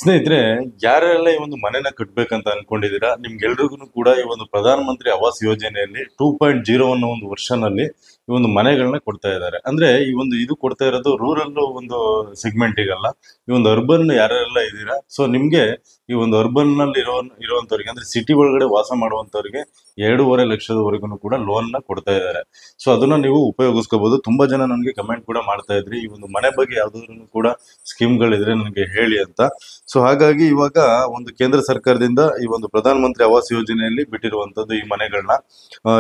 ಸ್ನೇಹಿತರೆ, ಯಾರೆಲ್ಲ ಈ ಒಂದು ಮನೆನ ಕಟ್ಬೇಕಂತ ಅನ್ಕೊಂಡಿದ್ದೀರಾ, ನಿಮ್ಗೆಲ್ರಿಗೂ ಕೂಡ ಈ ಒಂದು ಪ್ರಧಾನ ಮಂತ್ರಿ ಆವಾಸ್ ಯೋಜನೆಯಲ್ಲಿ 2.0 ಅನ್ನೋ ಒಂದು ವರ್ಷನಲ್ಲಿ ಈ ಒಂದು ಮನೆಗಳನ್ನ ಕೊಡ್ತಾ ಇದ್ದಾರೆ. ಅಂದ್ರೆ ಈ ಒಂದು ಇದು ಕೊಡ್ತಾ ಇರೋದು ರೂರಲ್ ಒಂದು ಸೆಗ್ಮೆಂಟಿಗಲ್ಲ, ಈ ಒಂದು ಅರ್ಬನ್ ಯಾರೆಲ್ಲ ಇದ್ದೀರಾ, ಸೊ ನಿಮ್ಗೆ ಈ ಒಂದು ಅರ್ಬನ್ ನಲ್ಲಿ ಇರುವಂತವ್ರಿಗೆ ಅಂದ್ರೆ ಸಿಟಿ ಒಳಗಡೆ ವಾಸ ಮಾಡುವಂತವ್ರಿಗೆ 2.5 ಲಕ್ಷದವರೆಗೂ ಕೂಡ ಲೋನ್ ನ ಕೊಡ್ತಾ ಇದ್ದಾರೆ. ಸೊ ಅದನ್ನ ನೀವು ಉಪಯೋಗಿಸ್ಕೋಬಹುದು. ತುಂಬಾ ಜನ ನನಗೆ ಕಮೆಂಟ್ ಕೂಡ ಮಾಡ್ತಾ ಇದ್ರಿ, ಈ ಒಂದು ಮನೆ ಬಗ್ಗೆ ಯಾವ್ದಾದ್ರು ಕೂಡ ಸ್ಕೀಮ್ಗಳಿದ್ರೆ ನನಗೆ ಹೇಳಿ ಅಂತ. ಸೊ ಹಾಗಾಗಿ ಇವಾಗ ಒಂದು ಕೇಂದ್ರ ಸರ್ಕಾರದಿಂದ ಈ ಒಂದು ಪ್ರಧಾನ ಮಂತ್ರಿ ಆವಾಸ್ ಯೋಜನೆಯಲ್ಲಿ ಬಿಟ್ಟಿರುವಂತದ್ದು ಈ ಮನೆಗಳನ್ನ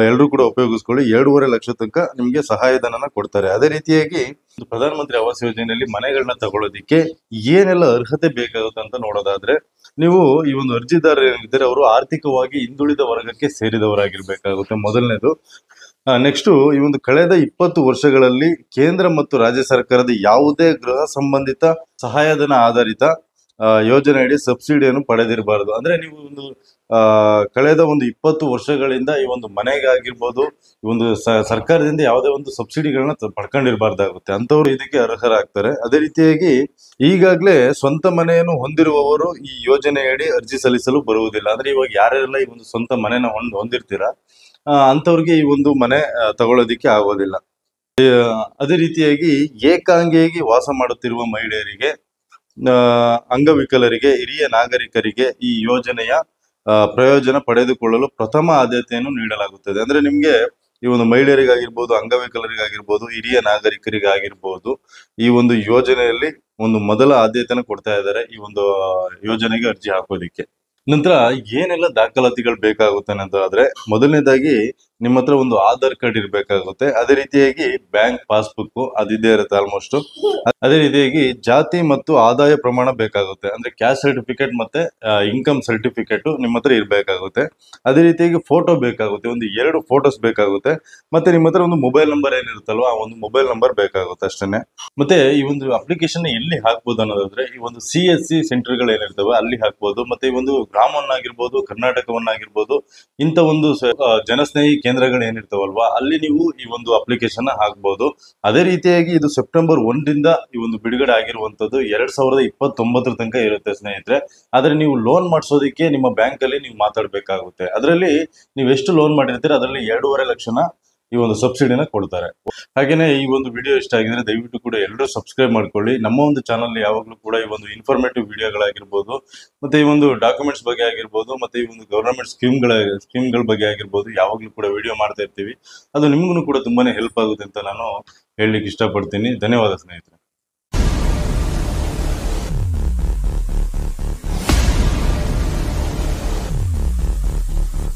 ಎಲ್ಲರೂ ಕೂಡ ಉಪಯೋಗಿಸ್ಕೊಳ್ಳಿ. 2.5 ಲಕ್ಷ ತನಕ ನಿಮ್ಗೆ ಸಹಾಯಧನನ ಕೊಡ್ತಾರೆ. ಅದೇ ರೀತಿಯಾಗಿ ಪ್ರಧಾನ ಮಂತ್ರಿ ಆವಾಸ್ ಯೋಜನೆಯಲ್ಲಿ ಮನೆಗಳನ್ನ ತಗೊಳ್ಳೋದಿಕ್ಕೆ ಏನೆಲ್ಲ ಅರ್ಹತೆ ಬೇಕಾಗುತ್ತೆ ಅಂತ ನೋಡೋದಾದ್ರೆ, ನೀವು ಈ ಒಂದು ಅರ್ಜಿದಾರರು ಏನಿದ್ದಾರೆ ಅವರು ಆರ್ಥಿಕವಾಗಿ ಹಿಂದುಳಿದ ವರ್ಗಕ್ಕೆ ಸೇರಿದವರಾಗಿರ್ಬೇಕಾಗುತ್ತೆ ಮೊದಲನೇದು. ನೆಕ್ಸ್ಟ್, ಈ ಒಂದು ಕಳೆದ 20 ವರ್ಷಗಳಲ್ಲಿ ಕೇಂದ್ರ ಮತ್ತು ರಾಜ್ಯ ಸರ್ಕಾರದ ಯಾವುದೇ ಗೃಹ ಸಂಬಂಧಿತ ಸಹಾಯಧನ ಆಧಾರಿತ ಯೋಜನೆಯಡಿ ಸಬ್ಸಿಡಿಯನ್ನು ಪಡೆದಿರಬಾರದು. ಅಂದ್ರೆ ನೀವು ಒಂದು ಕಳೆದ ಒಂದು 20 ವರ್ಷಗಳಿಂದ ಈ ಒಂದು ಮನೆಗಾಗಿರ್ಬೋದು, ಈ ಒಂದು ಸರ್ಕಾರದಿಂದ ಯಾವುದೇ ಒಂದು ಸಬ್ಸಿಡಿಗಳನ್ನ ಪಡ್ಕೊಂಡಿರ್ಬಾರ್ದಾಗುತ್ತೆ, ಅಂತವ್ರು ಇದಕ್ಕೆ ಅರ್ಹರಾಗ್ತಾರೆ. ಅದೇ ರೀತಿಯಾಗಿ ಈಗಾಗಲೇ ಸ್ವಂತ ಮನೆಯನ್ನು ಹೊಂದಿರುವವರು ಈ ಯೋಜನೆಯಡಿ ಅರ್ಜಿ ಸಲ್ಲಿಸಲು ಬರುವುದಿಲ್ಲ. ಅಂದ್ರೆ ಇವಾಗ ಯಾರೆಲ್ಲ ಈ ಒಂದು ಸ್ವಂತ ಮನೆನ ಹೊಂದಿರ್ತೀರಾ ಅಂತವ್ರಿಗೆ ಈ ಒಂದು ಮನೆ ತಗೊಳ್ಳೋದಿಕ್ಕೆ ಆಗೋದಿಲ್ಲ. ಅದೇ ರೀತಿಯಾಗಿ ಏಕಾಂಗಿಯಾಗಿ ವಾಸ ಮಾಡುತ್ತಿರುವ ಮಹಿಳೆಯರಿಗೆ, ಅಂಗವಿಕಲರಿಗೆ, ಹಿರಿಯ ನಾಗರಿಕರಿಗೆ ಈ ಯೋಜನೆಯ ಪ್ರಯೋಜನ ಪಡೆದುಕೊಳ್ಳಲು ಪ್ರಥಮ ಆದ್ಯತೆಯನ್ನು ನೀಡಲಾಗುತ್ತದೆ. ಅಂದ್ರೆ ನಿಮ್ಗೆ ಈ ಒಂದು ಮಹಿಳೆಯರಿಗಾಗಿರ್ಬೋದು, ಅಂಗವಿಕಲರಿಗಾಗಿರ್ಬೋದು, ಹಿರಿಯ ನಾಗರಿಕರಿಗಾಗಿರ್ಬೋದು, ಈ ಒಂದು ಯೋಜನೆಯಲ್ಲಿ ಒಂದು ಮೊದಲ ಆದ್ಯತೆಯನ್ನು ಕೊಡ್ತಾ ಇದ್ದಾರೆ ಈ ಒಂದು ಯೋಜನೆಗೆ ಅರ್ಜಿ ಹಾಕೋದಿಕ್ಕೆ. ನಂತರ ಏನೆಲ್ಲ ದಾಖಲಾತಿಗಳು ಬೇಕಾಗುತ್ತೆ ಅನ್ನೋದಾದ್ರೆ, ಮೊದಲನೇದಾಗಿ ನಿಮ್ಮ ಹತ್ರ ಒಂದು ಆಧಾರ್ ಕಾರ್ಡ್ ಇರ್ಬೇಕಾಗುತ್ತೆ. ಅದೇ ರೀತಿಯಾಗಿ ಬ್ಯಾಂಕ್ ಪಾಸ್ಬುಕ್ ಅದಿದ್ದೇ ಇರುತ್ತೆ ಆಲ್ಮೋಸ್ಟ್. ಅದೇ ರೀತಿಯಾಗಿ ಜಾತಿ ಮತ್ತು ಆದಾಯ ಪ್ರಮಾಣ ಬೇಕಾಗುತ್ತೆ. ಅಂದ್ರೆ ಕ್ಯಾಸ್ಟ್ ಸರ್ಟಿಫಿಕೇಟ್ ಮತ್ತೆ ಇನ್ಕಮ್ ಸರ್ಟಿಫಿಕೇಟ್ ನಿಮ್ಮ ಹತ್ರ ಇರ್ಬೇಕಾಗುತ್ತೆ. ಅದೇ ರೀತಿಯಾಗಿ ಫೋಟೋ ಬೇಕಾಗುತ್ತೆ, ಒಂದು 2 ಫೋಟೋಸ್ ಬೇಕಾಗುತ್ತೆ. ಮತ್ತೆ ನಿಮ್ಮ ಹತ್ರ ಒಂದು ಮೊಬೈಲ್ ನಂಬರ್ ಏನಿರುತ್ತಲ್ವಾ, ಆ ಒಂದು ಮೊಬೈಲ್ ನಂಬರ್ ಬೇಕಾಗುತ್ತೆ ಅಷ್ಟೇನೆ. ಮತ್ತೆ ಈ ಒಂದು ಅಪ್ಲಿಕೇಶನ್ ಎಲ್ಲಿ ಹಾಕ್ಬೋದು ಅನ್ನೋದಾದ್ರೆ, ಈ ಒಂದು CSC ಸೆಂಟರ್ಗಳು ಏನಿರ್ತವೆ ಅಲ್ಲಿ ಹಾಕ್ಬೋದು. ಮತ್ತೆ ಈ ಒಂದು ಗ್ರಾಮವನ್ನಾಗಿರ್ಬೋದು, ಕರ್ನಾಟಕವನ್ನಾಗಿರ್ಬೋದು, ಇಂಥ ಒಂದು ಜನಸ್ನೇಹಿ ಕೇಂದ್ರಗಳು ಏನಿರ್ತಾವಲ್ವಾ ಅಲ್ಲಿ ನೀವು ಈ ಒಂದು ಅಪ್ಲಿಕೇಶನ್ ಹಾಕ್ಬೋದು. ಅದೇ ರೀತಿಯಾಗಿ ಇದು ಸೆಪ್ಟೆಂಬರ್ 1ರಿಂದ ಈ ಒಂದು ಬಿಡುಗಡೆ ಆಗಿರುವಂತದ್ದು 2029 ತನಕ ಇರುತ್ತೆ ಸ್ನೇಹಿತರೆ. ಆದ್ರೆ ನೀವು ಲೋನ್ ಮಾಡಿಸೋದಕ್ಕೆ ನಿಮ್ಮ ಬ್ಯಾಂಕ್ ಅಲ್ಲಿ ನೀವು ಮಾತಾಡ್ಬೇಕಾಗುತ್ತೆ. ಅದರಲ್ಲಿ ನೀವು ಎಷ್ಟು ಲೋನ್ ಮಾಡಿರ್ತೀರ ಅದರಲ್ಲಿ 2.5 ಲಕ್ಷನ ಈ ಒಂದು ಸಬ್ಸಿಡಿನ ಕೊಡ್ತಾರೆ. ಹಾಗೇನೆ ಈ ಒಂದು ವಿಡಿಯೋ ಇಷ್ಟ ಆಗಿದ್ರೆ ದಯವಿಟ್ಟು ಕೂಡ ಎಲ್ಲರೂ ಸಬ್ಸ್ಕ್ರೈಬ್ ಮಾಡ್ಕೊಳ್ಳಿ. ನಮ್ಮ ಒಂದು ಚಾನಲ್ ಯಾವಾಗಲೂ ಕೂಡ ಈ ಒಂದು ಇನ್ಫಾರ್ಮೇಟಿವ್ ವಿಡಿಯೋಗಳಾಗಿರ್ಬೋದು, ಮತ್ತೆ ಈ ಒಂದು ಡಾಕ್ಯುಮೆಂಟ್ಸ್ ಬಗ್ಗೆ ಆಗಿರ್ಬೋದು, ಮತ್ತೆ ಈ ಒಂದು ಗವರ್ನಮೆಂಟ್ ಸ್ಕೀಮ್ಗಳ ಬಗ್ಗೆ ಆಗಿರ್ಬೋದು ಯಾವಾಗಲೂ ಕೂಡ ವಿಡಿಯೋ ಮಾಡ್ತಾ ಇರ್ತೀವಿ. ಅದು ನಿಮ್ಗೂ ಕೂಡ ತುಂಬಾನೇ ಹೆಲ್ಪ್ ಆಗುತ್ತೆ ಅಂತ ನಾನು ಹೇಳಲಿಕ್ಕೆ ಇಷ್ಟಪಡ್ತೀನಿ. ಧನ್ಯವಾದ ಸ್ನೇಹಿತರೆ.